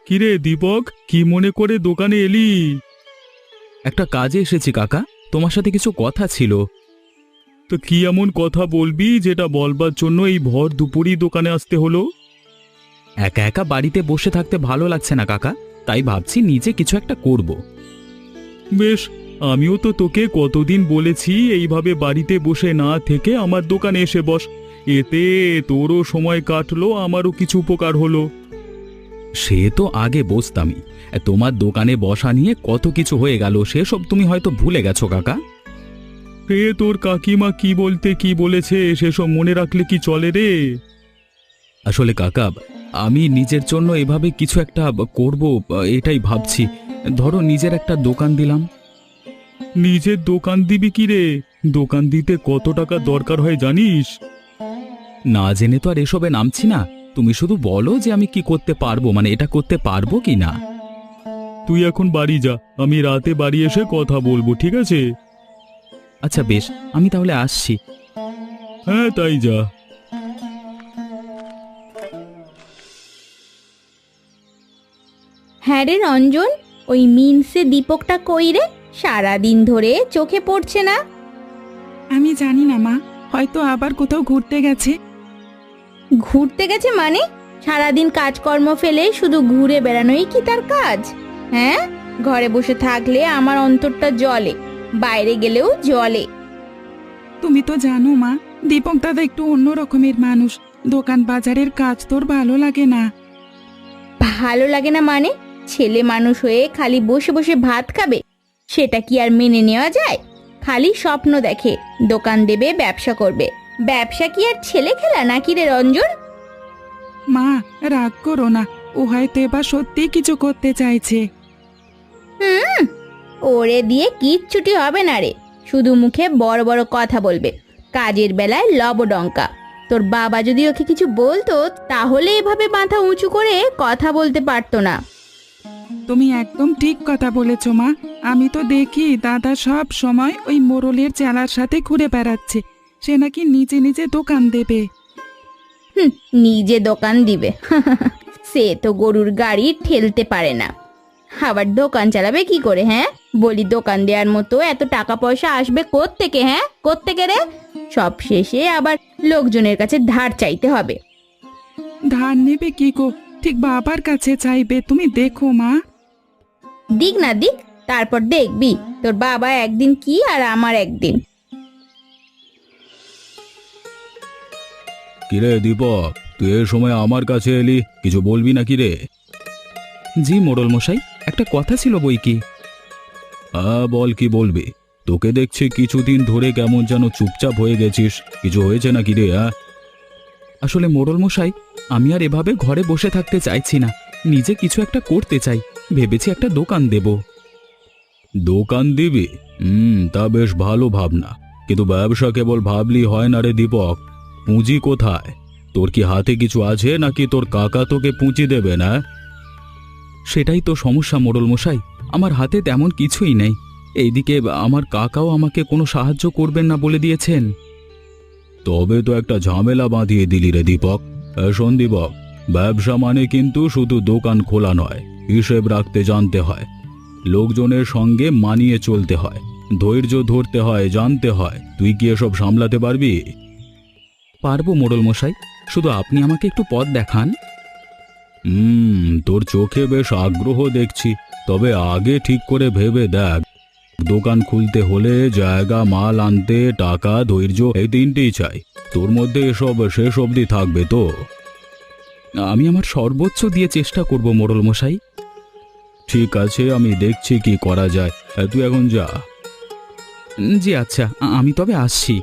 কিরে দীপক, কি মনে করে দোকানে এলি? একটা কাজে এসেছি কাকা, তোমার সাথে কিছু কথা ছিল। তো কি এমন কথা বলবি যেটা বলবার জন্য এই ভর দুপুরই দোকানে আসতে হলো? একা একা বাড়িতে বসে থাকতে ভালো লাগছে না কাকা, তাই ভাবছি নিজে কিছু একটা করব। বেশ, আমিও তো তোকে কতদিন বলেছি এইভাবে বাড়িতে বসে না থেকে আমার দোকানে এসে বস। এতে তোরও সময় কাটলো, আমারও কিছু উপকার হলো। সে তো আগে বসতামই, তোমার দোকানে বসা নিয়ে কত কিছু হয়ে গেল, সেসব তুমি হয়তো ভুলে গেছো কাকা। এ তোর কাকিমা কি বলতে কি বলেছে সেসব মনে রাখলে কি চলে রে? আসলে কাকা, আমি নিজের জন্য এভাবে কিছু একটা করব, এটাই ভাবছি। ধরো নিজের একটা দোকান দিলাম। নিজের দোকান দিবি কি রে? দোকান দিতে কত টাকা দরকার হয় জানিস? না জেনে তো আর এসবে নামছি না। তুমি শুধু বলো যে আমি কি করতে পারবো, মানে এটা করতে পারবো কি না। তুই এখন বাড়ি যা, আমি রাতে বাড়ি এসে কথা বলবো, ঠিক আছে? আচ্ছা বেশ, আমি তাহলে আসছি। হ্যাঁ তাই যা। হ্যাঁ রে রঞ্জন, ওই মিনসে দীপকটা কই রে? সারাদিন ধরে চোখে পড়ছে না। আমি জানি না মা, হয়তো আবার কোথাও ঘুরতে গেছে। ঘুরতে গেছে মানে? সারাদিন কাজকর্ম ফেলে শুধু ঘুরে বেড়ানোই কি তার কাজ? হ্যাঁ, ঘরে বসে থাকলে আমার অন্তরটা জ্বলে, বাইরে গেলেও জ্বলে। তুমি তো জানো মা, দীপক দাদা একটু অন্য রকমের মানুষ। দোকান বাজারের কাজ তোর ভালো লাগে না। ভালো লাগে না মানে? ছেলে মানুষ হয়ে খালি বসে বসে ভাত খাবে, সেটা কি আর মেনে নেওয়া যায়? খালি স্বপ্ন দেখে দোকান দেবে, ব্যবসা করবে। ব্যবসা কি আর ছেলে খেলা নাকি রে রঞ্জন? মা, রাগ করো না, ও হয়তো এবার সত্যি কিছু করতে চাইছে। হুম, ওরে দিয়ে কিচ্ছুটি হবে না রে, শুধু মুখে বড় বড় কথা বলবে, কাজের বেলায় লবডঙ্কা। তোর বাবা যদি ওকে কিছু বলতো তাহলে এভাবে মাথা উঁচু করে কথা বলতে পারতো না। তুমি একদম ঠিক কথা বলেছ মা। আমি তো দেখি দাদা সব সময় ওই মোড়লের চেলার সাথে ঘুরে বেড়াচ্ছে। সে নাকি নিজে নিজে দোকান দেবে। হুম, নিজে দোকান দিবে? সে তো গরুর গাড়ি ঠেলতে পারে না, আবার দোকান চালাবে কি করে? হ্যাঁ বলি, দোকান দেওয়ার মতো এত টাকা পয়সা আসবে কোত্থেকে? হ্যাঁ কোত্থেকে রে? সব শেষে আবার লোকজনের কাছে ধার চাইতে হবে। ধার নেবে কি গো? ঠিক বাবার কাছে চাইবে, তুমি দেখো মা। দিক না দিক, তারপর দেখবি তোর বাবা একদিন কি আর আমার একদিন। কিরে দীপক, তুই এ সময় আমার কাছে এলি, কিছু বলবি না কি রে? জি মোড়ল মশাই, একটা কথা ছিল বই কি। হ্যাঁ বল, কি বলবি? তোকে দেখছি কিছুদিন ধরে কেমন যেন চুপচাপ হয়ে গেছিস, কিছু হয়েছে নাকি রে? হ্যাঁ আসলে মোড়ল মশাই, আমি আর এভাবে ঘরে বসে থাকতে চাইছি না, নিজে কিছু একটা করতে চাই। ভেবেছি একটা দোকান দেব। দোকান দিবি? তা বেশ ভালো ভাবনা, কিন্তু ব্যবসা কেবল ভাবলি হয় না রে দীপক। পুঁজি কোথায়? তোর কি হাতে কিছু আছে নাকি তোর কাকা তোকে পুঁজি দেবে না? সেটাই তো সমস্যা মোড়ল মশাই, আমার হাতে তেমন কিছুই নেই। এইদিকে আমার কাকাও আমাকে কোনো সাহায্য করবেন না বলে দিয়েছেন। তবে তো একটা ঝামেলা বাঁধিয়ে দিলি রে দীপক। শোন দীপক, ব্যবসা মানে কিন্তু শুধু দোকান খোলা নয়, হিসেব রাখতে জানতে হয়, লোকজনের সঙ্গে মানিয়ে চলতে হয়, ধৈর্য ধরতে হয়, জানতে হয়। তুই কি এসব সামলাতে পারবি? পারবো মোড়ল মশাই, শুধু আপনি আমাকে একটু পথ দেখান। তোর চোখে বেশ আগ্রহ দেখছি, তবে আগে ঠিক করে ভেবে দেখ। দোকান খুলতে হলে জায়গা, মাল আনতে টাকা, ধৈর্য, এই তিনটেই চাই। তোর মধ্যে এসব শেষ অবধি থাকবে তো? আমি আমার সর্বোচ্চ দিয়ে চেষ্টা করব মোড়ল মশাই। ঠিক আছে, আমি দেখছি কি করা যায়। তুই এখন যা। জি আচ্ছা, আমি তবে আসছি।